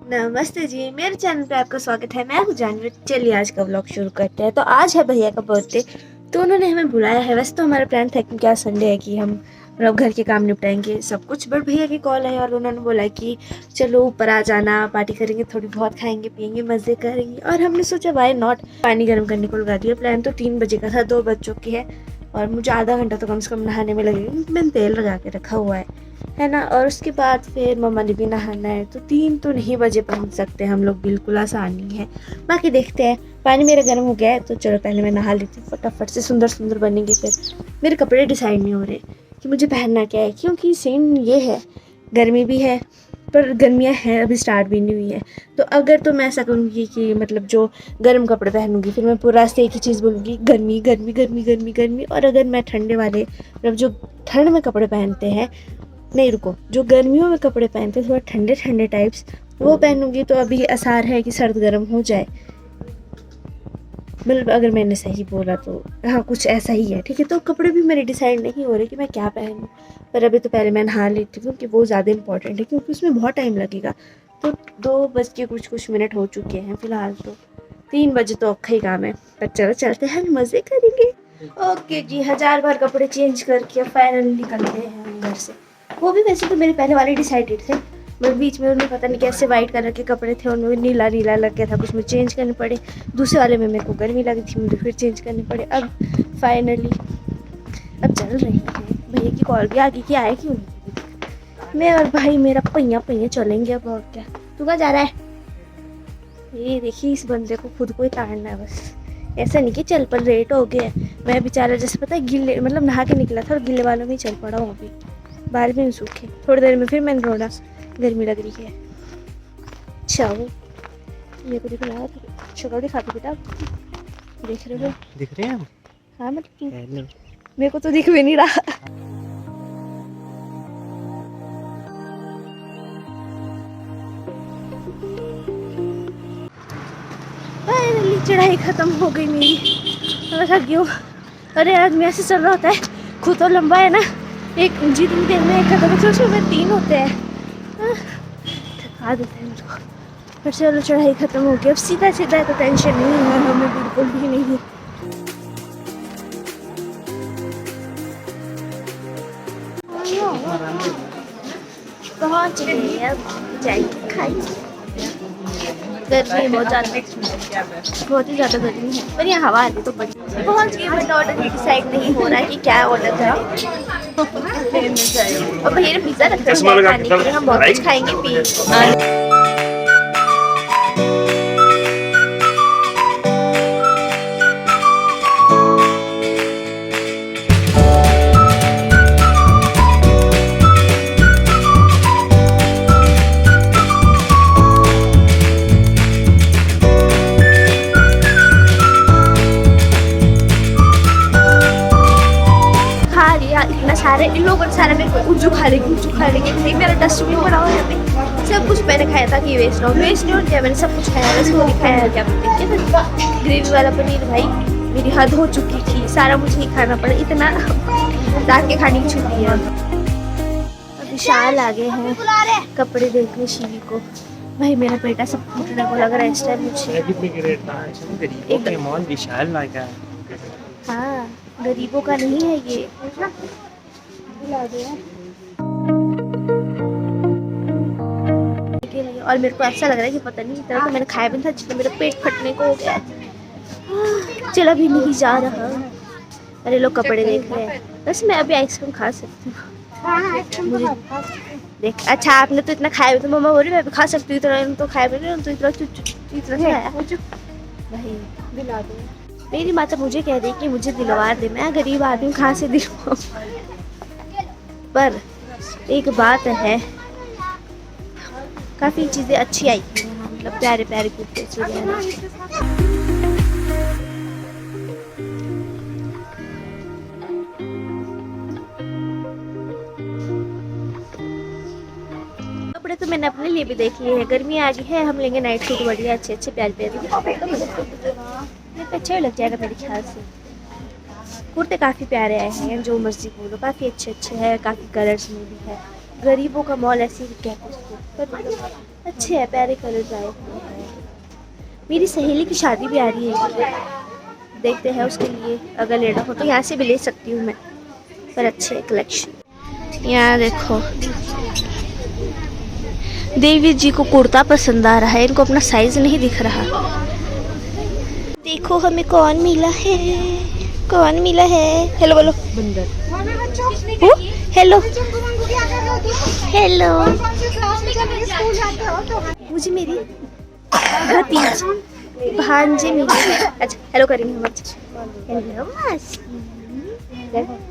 नमस्ते जी, मेरे चैनल पे आपका स्वागत है। मैं हूँ जानवी। चलिए आज का व्लॉग शुरू करते हैं। तो आज है भैया का बर्थडे, तो उन्होंने हमें बुलाया है। वैसे तो हमारा प्लान था कि क्या संडे है कि हम मतलब घर के काम निपटाएंगे सब कुछ, बट भैया की कॉल है और उन्होंने बोला कि चलो ऊपर आ जाना, पार्टी करेंगे, थोड़ी बहुत खाएंगे पियेंगे, मज़े करेंगे। और हमने सोचा वाई नॉट। पानी गर्म करने को लगा दिया। प्लान तो 3 बजे का था, 2 बज चुकी है और मुझे आधा घंटा तो कम से कम नहाने में लगेगा। मैंने तेल लगा के रखा हुआ है ना। और उसके बाद फिर मम्मा ने भी नहाना है, तो 3 तो नहीं बजे पहुंच सकते हम लोग, बिल्कुल आसानी है। बाकी देखते हैं। पानी मेरा गर्म हो गया है तो चलो पहले मैं नहा लेती हूँ, फटाफट से सुंदर सुंदर बनेंगे। फिर मेरे कपड़े डिसाइड नहीं हो रहे कि मुझे पहनना क्या है, क्योंकि सीन ये है गर्मी भी है पर गर्मियाँ हैं अभी स्टार्ट भी नहीं हुई है। तो अगर तो मैं ऐसा करूँगी कि मतलब जो गर्म कपड़े पहनूंगी, फिर मैं पूरा रास्ते एक ही चीज़ बोलूँगी, गर्मी गर्मी गर्मी गर्मी गर्मी। और अगर मैं ठंडे वाले मतलब जो ठंड में कपड़े पहनते हैं, नहीं रुको, जो गर्मियों में कपड़े पहनते हैं थोड़ा ठंडे ठंडे टाइप्स, वो पहनूंगी तो अभी आसार है कि सर्द गर्म हो जाए। मतलब अगर मैंने सही बोला तो हाँ, कुछ ऐसा ही है। ठीक है, तो कपड़े भी मेरे डिसाइड नहीं हो रहे कि मैं क्या पहनूं, पर अभी तो पहले मैं नहा लेती हूँ कि वो ज़्यादा इंपॉर्टेंट है, क्योंकि उसमें बहुत टाइम लगेगा। तो 2 बज के कुछ मिनट हो चुके हैं फिलहाल, तो 3 बजे तो औखा ही काम है। पर चलो चलते हैं, मज़े करेंगे। ओके जी, 1000 बार कपड़े चेंज करके फाइनली निकलते हैं हम घर से। वो भी वैसे तो मेरे पहले वाले डिसाइडेड थे, बट बीच में उन्हें पता नहीं कैसे वाइट कलर के कपड़े थे, उनमें नीला नीला लग गया था, कुछ में चेंज करने पड़े। दूसरे वाले में मेरे को गर्मी लगी थी, मुझे फिर चेंज करने पड़े। अब फाइनली अब चल रही है। भैया की कॉल भी आ गई कि आए क्यों नहीं। मैं और भाई मेरा पहिया पहिया चलेंगे अब, और क्या। तू कहाँ जा रहा है? ये देखिए, इस बंदे को खुद को ही ताड़ना है बस। ऐसा नहीं कि चल पर लेट हो गया। मैं बेचारा जैसे पता है गिले मतलब नहा के निकला था और गिले वालों में ही चल पड़ा हूँ। अभी बाल भी नहीं सूखे, थोड़ी देर में फिर मैंने रोना, गर्मी लग रही है। अच्छा वो ये को दिखला शक्ल दिखा दो बेटा, देख रहे हो? दिख रहे हैं? हाँ मतलब मेरे को तो दिख भी नहीं रहा। फाइनली चढ़ाई खत्म हो गई मेरी, मैं थक गई हूँ। अरे आदमी ऐसे चल रहा होता है, खुद तो लंबा है ना, एक जितनी देर में एक खत्म होता है उसमें 3 होते हैं। थका देते हैं मुझको। फिर चलो चढ़ाई खत्म हो गई, अब सीधा सीधा है तो टेंशन नहीं है हमें, बिल्कुल भी नहीं है। पहुँच गए, अब जाएंगे खाएंगे। गर्मी बहुत ज़्यादा, बहुत ही ज़्यादा गर्मी है, पर यहाँ हवा आती तो बड़ी। पहुँच गए, बट ऑर्डर डिसाइड नहीं हो रहा है कि क्या ऑर्डर करें। और भैया ने पिज़्ज़ा रखा है खाने के लिए, हम बहुत कुछ खाएंगे पियेंगे। इतना सारे इन लोगों ने सारा मेरे को उज्जू खा लेंगे। भाई मेरा डस्टबिन पड़ा हुआ है, सब कुछ मैंने खाया था कि वेस्ट नहीं हो गया। मैंने सब कुछ खाया, बस वो नहीं खाया क्या देखिए। ग्रेवी वाला पनीर भाई मेरी हद हो चुकी थी, सारा मुझे ही खाना पड़ा, इतना रात के खाने की छुट्टी है। अब विशाल आ गए हैं कपड़े देखने शिवी को। भाई मेरा बेटा सब फूटने को लग रहा है इस टाइम मुझे। मॉल विशाल लगा है। हाँ, गरीबों का नहीं है ये। और मेरे को ऐसा लग रहा है कि पता नहीं इतना तो मैंने खाया भी था जितना मेरा पेट फटने को हो गया। चला भी नहीं जा रहा। अरे लोग कपड़े देख रहे हैं, बस मैं अभी आइसक्रीम खा सकती हूँ। मुझे देख, अच्छा आपने तो इतना खाया भी, तो मम्मा बोल रही मैं भी खा सकती हूँ, इतना तो खाया भी नहीं, तो इतना खाया। भाई दिला दो। मेरी माता मुझे कह रही कि मुझे दिलवा दे, मैं गरीब आदमी कहाँ से दिलवाऊं। पर एक बात है, काफ़ी चीज़ें अच्छी आई थी, मतलब प्यारे प्यारे कुर्ते कपड़े तो मैंने अपने लिए भी देख लिए हैं। गर्मी आ गई है, हम लेंगे नाइट सूट बढ़िया अच्छे प्यारे अच्छे लग जाएगा मेरे ख्याल से। कुर्ते काफ़ी प्यारे आए हैं, जो मर्जी बोलो, काफ़ी अच्छे हैं, काफ़ी कलर्स में भी है। गरीबों का मॉल ऐसे ही कहते हैं उसको, पर अच्छे है, प्यारे कलर आए। मेरी सहेली की शादी भी आ रही है, देखते हैं उसके लिए अगर लेना हो तो यहाँ से भी ले सकती हूँ मैं, पर अच्छे कलेक्शन। यहाँ देखो देवी जी को कुर्ता पसंद आ रहा है, इनको अपना साइज नहीं दिख रहा। देखो हमें कौन मिला है, कौन मिला है। हेलो बोलो बंदर। हेलो हेलो मुझे मेरी भतीज भांजे मिली है। अच्छा हेलो करेंगे हम। अच्छा हेलो मासी,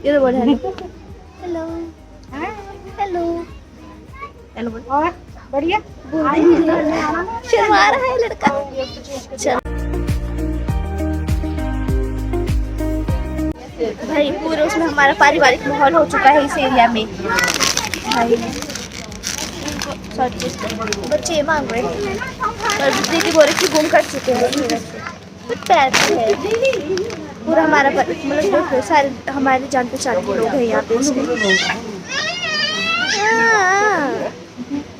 ये तो बोल हेलो हेलो हेलो हेलो बोल। और बढ़िया शर्मा रहा है लड़का। चल भाई पूरे उसमें हमारा पारिवारिक माहौल हो चुका है इस एरिया में। भाई बच्चे ये मांग रहे हैं और दीदी बोल रही थी घूम कर चुके हैं इस वजह से। कुछ पैर है पूरा हमारा मतलब देखो सारे हमारे जान पहचान के लोग हैं यहाँ पे इसमें।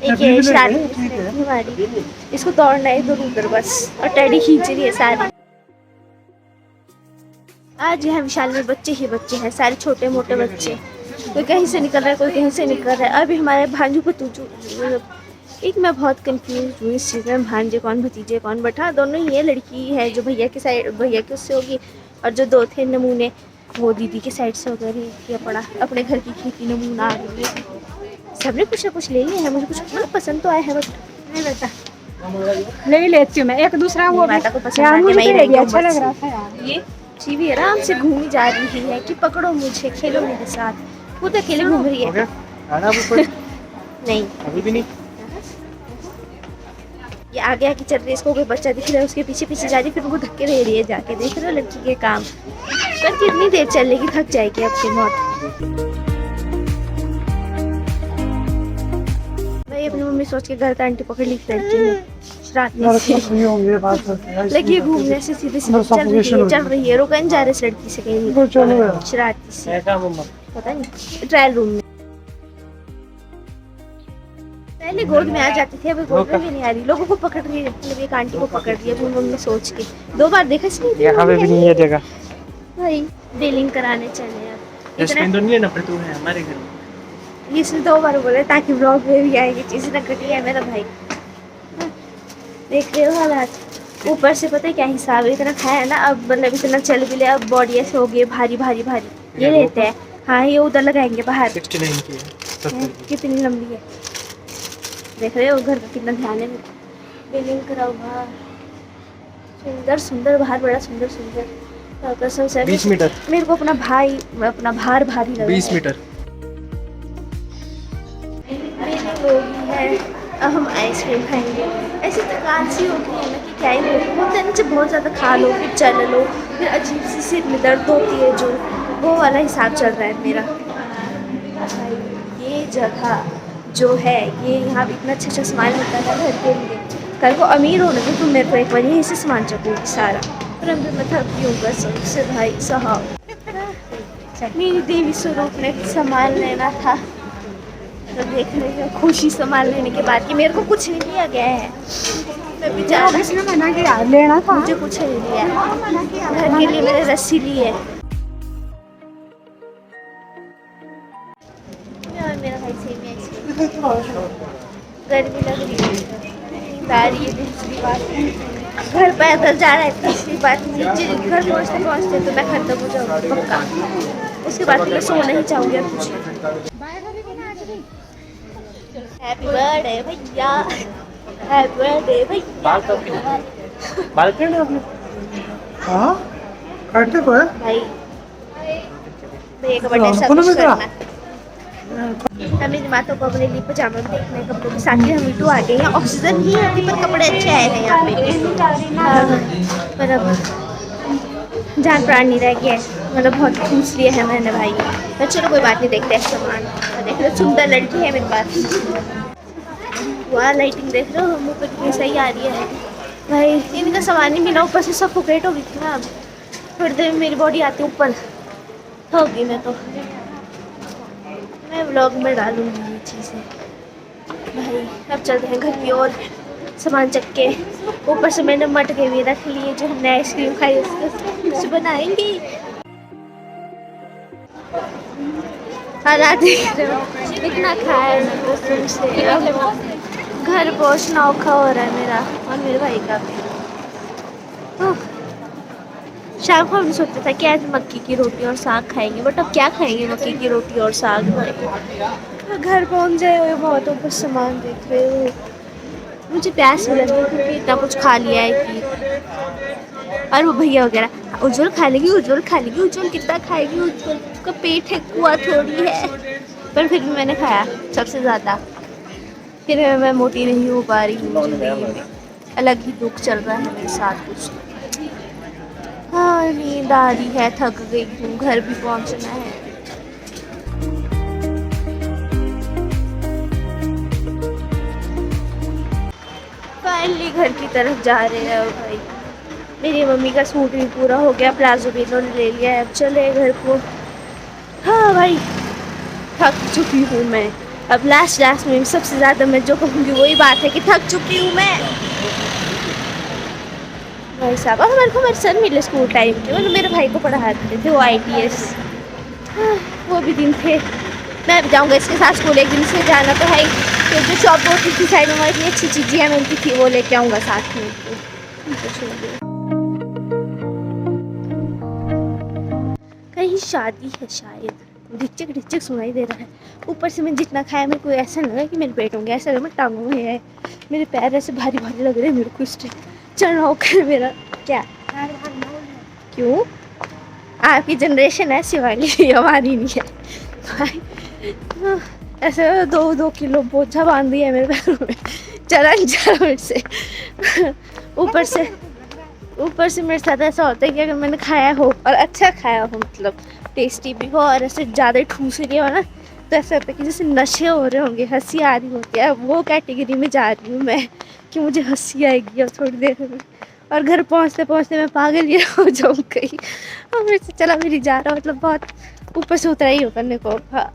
एक ये शरारती हमारी, इसको दौड़ना है इधर उधर बस, और टेडी खींच रही है सारी। आज यहाँ विशाल में बच्चे ही बच्चे हैं, सारे छोटे मोटे बच्चे, कोई कहीं से निकल रहा है कोई कहीं से निकल रहा है। अभी हमारे भांजू को मतलब एक मैं बहुत कंफ्यूज हूँ इस चीज़ में, भांजे कौन भतीजे कौन, बट हाँ दोनों ही है। लड़की है जो भैया के साइड, भैया के उससे होगी, और जो दो थे नमूने वो दीदी के साइड से होकर ही अपने घर की खेती नमूना आ गई है। सबने कुछ ना कुछ ले लिया है, मुझे कुछ मतलब पसंद तो आया है बट नहीं बेटा ले लेती हूँ मैं एक दूसरा वो माता को पसंद यार आ मुझे गया, तो मैं ये भी अच्छा लग रहा था यार। ये चीवी आराम से घूमी जा रही है कि पकड़ो मुझे खेलो मेरे साथ, वो तो अकेले घूम रही हो है। गया खाना अब ऊपर नहीं अभी भी नहीं। ये आगे आगे चल रही है, इसको कोई बच्चा दिख रहा है उसके पीछे पीछे जा रही है, फिर उनको धक्के दे रही है जाके। देख रहे हो लड़की के काम, पर कितनी देर चलेगी, थक जाएगी अब की मौत। भाई अपनी मम्मी सोच के घर का आंटी पकड़ ली लड़की ने शरारती से, लगी घूमने से सीधे सीधे चल रही है रोका नहीं जा रहा इस लड़की से कहीं शरारती से। ऐसा मम्मा पता नहीं ट्रायल रूम में पहले गोद में आ जाती थी, अभी गोद में भी नहीं आ रही, लोगों को पकड़ रही है, मतलब एक आंटी को पकड़ रही है अपनी मम्मी सोच के। 2 बार देखा इसने, यहाँ पे भी नहीं है जगह। भाई डीलिंग कराने चले अब डस्टबिन तो नहीं है ना, पर तू है हमारे घर में। इसने 2 बार बोले ताकि ब्लॉग में भी आएगी चीज़ ना घटी है मेरा भाई। देख रहे हो हालात, ऊपर से पता है क्या हिसाब है, इतना खाया है ना अब, मतलब इतना चल भी ले, अब बॉडी ऐसे हो गई भारी भारी भारी। ये लेते हैं हाँ, ये उधर लगाएंगे बाहर। 69 की है। कितनी लंबी है देख रहे हो, घर का कितना ध्यान है। बिलिंग कराओ बाहर, सुंदर सुंदर बाहर, बड़ा सुंदर सुंदर कसम से 20 मीटर मेरे को अपना भार भारी लगा। 20 मीटर बिलिंग होगी है, अब हम आइसक्रीम खाएंगे। ऐसी थकान सी होती है ना कि क्या ही होता है ना, जब बहुत ज़्यादा खा लो फिर चल लो फिर अजीब सी सिर में दर्द होती है, जो वो वाला हिसाब चल रहा है मेरा। ये जगह जो है ये यहाँ भी इतना अच्छा सामान मिलता था घर के लिए, कल को अमीर होने तो तुम मेरे को एक बार यहीं से सामान चकोगी सारा, पर अब मैं थक गई हूँ कसम से भाई साहब। मेरी देवी स्वरूप ने सामान लेना था तो देख रहे हो, खुशी सामान लेने के बाद कि मेरे को कुछ नहीं दिया गया है, मैं बेचारा इसने मना किया लेना था, मुझे कुछ नहीं दिया। घर के लिए मैंने रस्सी ली है और मेरा भाई सेम आइसक्रीम। गर्मी लग रही है, दूसरी बात घर पैदल जा रहा है, तीसरी बात नीचे घर पहुँचते पहुँचते तो मैं खत्म हो जाऊँगी पक्का, उसके बाद तो मैं सोना ही चाहूँगी और कुछ। हैप्पी बर्थडे भैया, हैप्पी बर्थडे भैया। बाल करना आपने? हाँ काटने को है भाई भैया का बर्थडे सब कुछ करना। हम मेरी माता को अपने लिए पजामा भी देखने कपड़ों के साथ ही हम मीटू आ गए हैं। ऑक्सीजन नहीं आती पर कपड़े अच्छे आए हैं यहाँ पे, पर अब जान प्राण नहीं रह गया है, मतलब बहुत खुश लिए है मैंने भाई। पर चलो कोई बात नहीं, देखते हैं सामान। देख रहे हो सुंदर लड़की है मेरे पास, वाह लाइटिंग देख रहे हो मुँह पे कितनी सही आ रही है भाई। इनका सामान नहीं मिला, ऊपर से सफोकेट हो गई थी ना, अब थोड़ी देर में मेरी बॉडी आती है ऊपर होगी। मैं व्लॉग में डालूंगी ये चीज़ें, भाई अब चलते हैं घर की ओर सामान चक के। ऊपर से मैंने मटके भी रख लिए जो हमने आइसक्रीम खाई उसको कुछ बनाएंगे। हालात देख रहे हो इतना खाया ना कसम से। अब घर पहुँचना औखा हो रहा है मेरा और मेरे भाई का भी। शाम को हमने सोचा था कि आज मक्की की रोटी और साग खाएंगे, बट अब क्या खाएंगे मक्की की रोटी और साग भाई। घर पहुंच जाए हुए बहुत ऊपर सामान देख रहे हो। मुझे प्यास भी लगी क्योंकि इतना कुछ खा लिया है कि। और वो भैया वगैरह उज्जवल खा लेगी, उज्जवल खा लेगी, उज्जवल कितना खाएगी, उज्जवल का पेट है कुआ थोड़ी है। पर फिर भी मैंने खाया सबसे ज़्यादा। फिर मैं मोटी नहीं हो पा रही हूँ जिंदगी में। अलग ही दुख चल रहा है मेरे साथ कुछ। हाँ नींद आ रही है, थक गई हूँ, घर भी पहुँचना है। फाइनली घर की तरफ जा रहे हैं अब भाई। मेरी मम्मी का सूट भी पूरा हो गया, प्लाजो भी इन्होंने ले लिया है, अब चले घर को। हाँ भाई थक चुकी हूँ मैं। अब लास्ट में सबसे ज़्यादा मैं जो कहूँगी वही बात है कि थक चुकी हूँ मैं भाई साहब। और मेरे सर मिले स्कूल टाइम के, मतलब मेरे भाई को पढ़ाते थे वो ITS। वो भी दिन थे। मैं भी जाऊँगा इसके साथ स्कूल, एक दिन से जाना तो है ही। तो जो शॉप होती थी साइड में इतनी अच्छी चीज़ें मिलती थी वो लेके आऊँगा साथ में। कहीं शादी है शायद, ढिचक ढिचक सुनाई दे रहा है। ऊपर से मैं जितना खाया मेरे को ऐसा लगा कि मेरे पेट होंगे, ऐसा लगा मैं टांगों में है। मेरे पैर ऐसे भारी भारी लग रहे हैं मेरे को। इस चढ़ना होकर मेरा क्या क्यों आपकी जनरेशन ऐसी वाली हमारी नहीं है भाई। ऐसे 2 किलो बोझा बांध दिया है मेरे पैरों में चरण से। ऊपर से मेरे साथ ऐसा होता है कि अगर मैंने खाया हो और अच्छा खाया हो, मतलब टेस्टी भी हो और ऐसे ज़्यादा ठूस लिया हो ना, तो ऐसा होता है कि जैसे नशे हो रहे होंगे, हंसी आ रही होती है। वो कैटेगरी में जा रही हूँ मैं कि मुझे हंसी आएगी और थोड़ी देर में। और घर पहुँचते पहुँचते मैं पागल ये हो जाऊँ कहीं। और मेरे से चला मेरी जा रहा, मतलब बहुत ऊपर से उतरा ही हो करने को। हाँ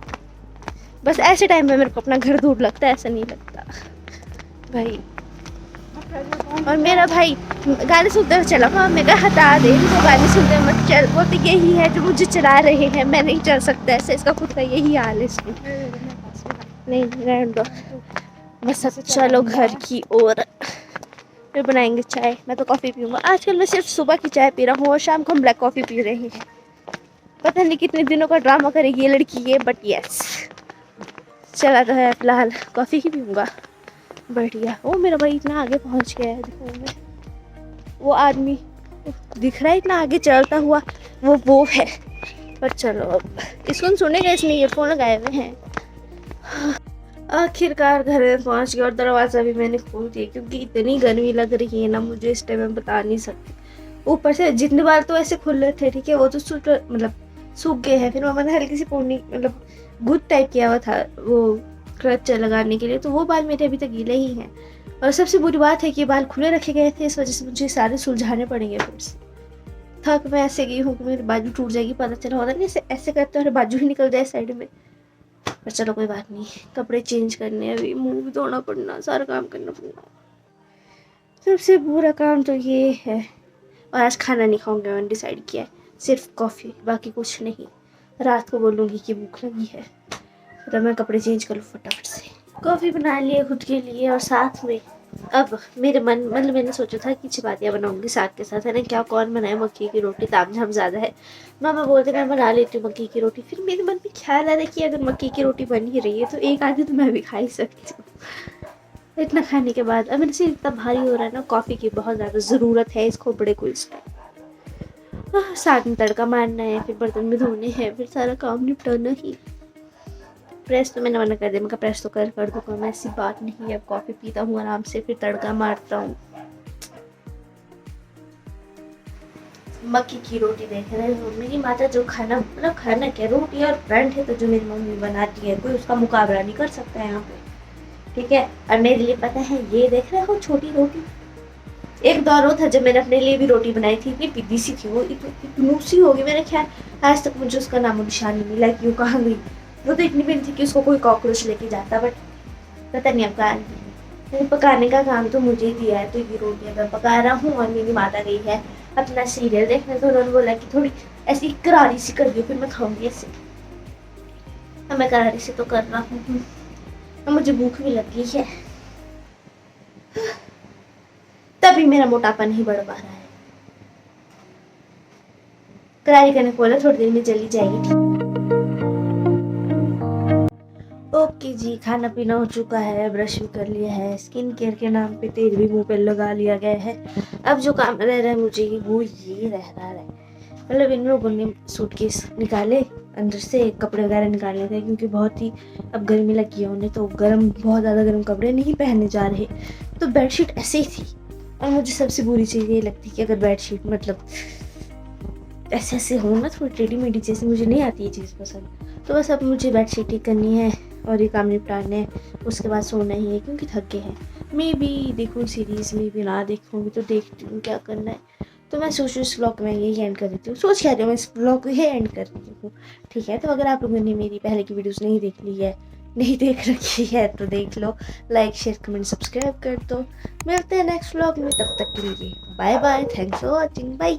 बस ऐसे टाइम में मेरे को अपना घर दूर लगता है, ऐसा नहीं लगता भाई। और मेरा भाई गाने सुनते हुए चला, हाँ मैं कहा हटा दे तो गाने सुनते हुए मत चल। वो तो यही है जो मुझे चला रहे हैं, मैं नहीं चल सकता ऐसे। इसका खुद का यही हाल है इसमें। नहीं रहने दो बस। अब चलो घर की ओर, फिर बनाएंगे चाय। मैं तो कॉफ़ी पीऊँगा आजकल। मैं सिर्फ सुबह की चाय पी रहा हूँ और शाम को हम ब्लैक कॉफ़ी पी रहे हैं। पता नहीं कितने दिनों का ड्रामा करेगी ये लड़की ये, बट यस चला तो है। फिलहाल कॉफ़ी ही पीऊँगा। बढ़िया। ओ मेरा भाई इतना आगे पहुँच गया है, देखो मैं वो आदमी दिख रहा है इतना आगे चलता हुआ, वो है। पर चलो अब इसको सुनेगा, इसने ईयरफोन लगाए हुए हैं। आखिरकार घर में पहुंच गया और दरवाज़ा भी मैंने खोल दिया क्योंकि इतनी गर्मी लग रही है ना मुझे इस टाइम में बता नहीं सकती। ऊपर से जितने बार तो ऐसे खुले थे, ठीक है, वो तो सूख गए हैं। फिर मम्मा ने हल्की सी पूर्णी मतलब गुड टाइप किया हुआ था वो क्लच लगाने के लिए, तो वो बाल मेरे अभी तक गीले ही हैं। और सबसे बुरी बात है कि बाल खुले रखे गए थे, इस वजह से मुझे सारे सुलझाने पड़ेंगे फिर से। थक मैं ऐसे गई हूँ कि मेरी बाजू टूट जाएगी, पता चला होता नहीं ऐसे करते और बाजू ही निकल जाए साइड में। पर चलो कोई बात नहीं, कपड़े चेंज करने, अभी मुंह भी धोना पड़ना, सारा काम करना पड़ना। सबसे बुरा काम तो ये है। और आज खाना नहीं खाऊंगा, मैंने डिसाइड किया है, सिर्फ कॉफ़ी, बाकी कुछ नहीं। रात को बोलूँगी कि भूख लगी है, तो मैं कपड़े चेंज कर लूँ फटाफट से। कॉफ़ी बना लिए खुद के लिए और साथ में अब मेरे मतलब मैंने सोचा था कि चपातियाँ बनाऊंगी साग के साथ, है ना। क्या कौन बनाए, मक्की की रोटी, तामझाम ज़्यादा है। मामा बोलते मैं बना लेती हूँ मक्की की रोटी। फिर मेरे मन में ख्याल आ रहा है कि अगर मक्की की रोटी बन ही रही है तो एक आधी तो मैं भी खा ही सकती हूँ। इतना खाने के बाद अब मेरे से इतना भारी हो रहा है ना, कॉफ़ी की बहुत ज़्यादा ज़रूरत है इस खोपड़े को इस टाइम। साग में तड़का मारना है, फिर बर्तन भी धोने हैं, फिर सारा काम निपटाना ही। प्रेस तो मैंने मना कर दिया, मैं प्रेस तो कर दूँगा मैं, ऐसी बात नहीं है। अब कॉफ़ी पीता हूँ आराम से, फिर तड़का मारता हूँ। मक्की की रोटी देख रहे हो, मेरी माता जो खाना मतलब खाना क्या, रोटी और परांठे तो जो मेरी मम्मी बनाती है कोई उसका मुकाबला नहीं कर सकता है यहाँ पे, ठीक है। और मेरे लिए पता है ये देख रहे हो छोटी रोटी, एक दौर था जब मैंने अपने लिए भी रोटी बनाई थी, इतनी पिद्दी सी थी वो, इतनी सी होगी मेरे ख्याल आज तक मुझे उसका नामो निशान नहीं मिला कि वो कहाँ गई। वो तो इतनी बड़ी थी कि उसको कोई कॉकरोच लेके जाता, बट पता नहीं अब कहाँ पकाने का काम तो मुझे ही दिया है, तो ये रोटियां मैं पका रहा हूँ और मेरी माता गई है अपना सीरियल देखने, तो उन्होंने बोला कि थोड़ी ऐसी करारी सी कर दियो, फिर मैं खाऊंगी ऐसे। अब मैं करारी से तो कर रहा हूँ, अब मुझे भूख भी लगी है, तभी मेरा मोटापा नहीं बढ़ पा रहा है। करारी करने को बोला, थोड़ी देर में चली जाएगी। ओके जी, खाना पीना हो चुका है, ब्रश भी कर लिया है, स्किन केयर के नाम पे तेल भी मुंह पे लगा लिया गया है। अब जो काम रह रहा है मुझे वो ये रह रहा है, मतलब इन लोगों ने सूटकेस निकाले, अंदर से कपड़े वगैरह निकाले थे, क्योंकि बहुत ही अब गर्मी लगी है उन्हें, तो बहुत ज़्यादा गर्म कपड़े नहीं पहनने जा रहे, तो बेडशीट ऐसे ही थी। और मुझे सबसे बुरी चीज़ ये लगती है कि अगर बेडशीट मतलब ऐसे ऐसे हो ना, थोड़ी टेढ़ी मेढ़ी जैसे, मुझे नहीं आती ये चीज़ पसंद। तो बस अब मुझे बेडशीट ही करनी है और ये काम निपटाने हैं, उसके बाद सोना ही है, क्योंकि थक गए हैं। मैं भी देखूँ सीरीज़, में भी ना देखूँगी तो देखती हूँ क्या करना है। तो मैं सोच इस ब्लॉग में यही एंड कर देती हूँ, सोच क्या रही हूँ, मैं इस ब्लॉग को यही एंड कर देती हूँ। ठीक है, तो अगर आप लोगों ने मेरी पहले की वीडियोज़ नहीं देख ली है, नहीं देख रखी है, तो देख लो, लाइक शेयर कमेंट सब्सक्राइब कर दो। मिलते हैं नेक्स्ट व्लॉग में, तब तक के लिए bye bye, thanks for watching, bye.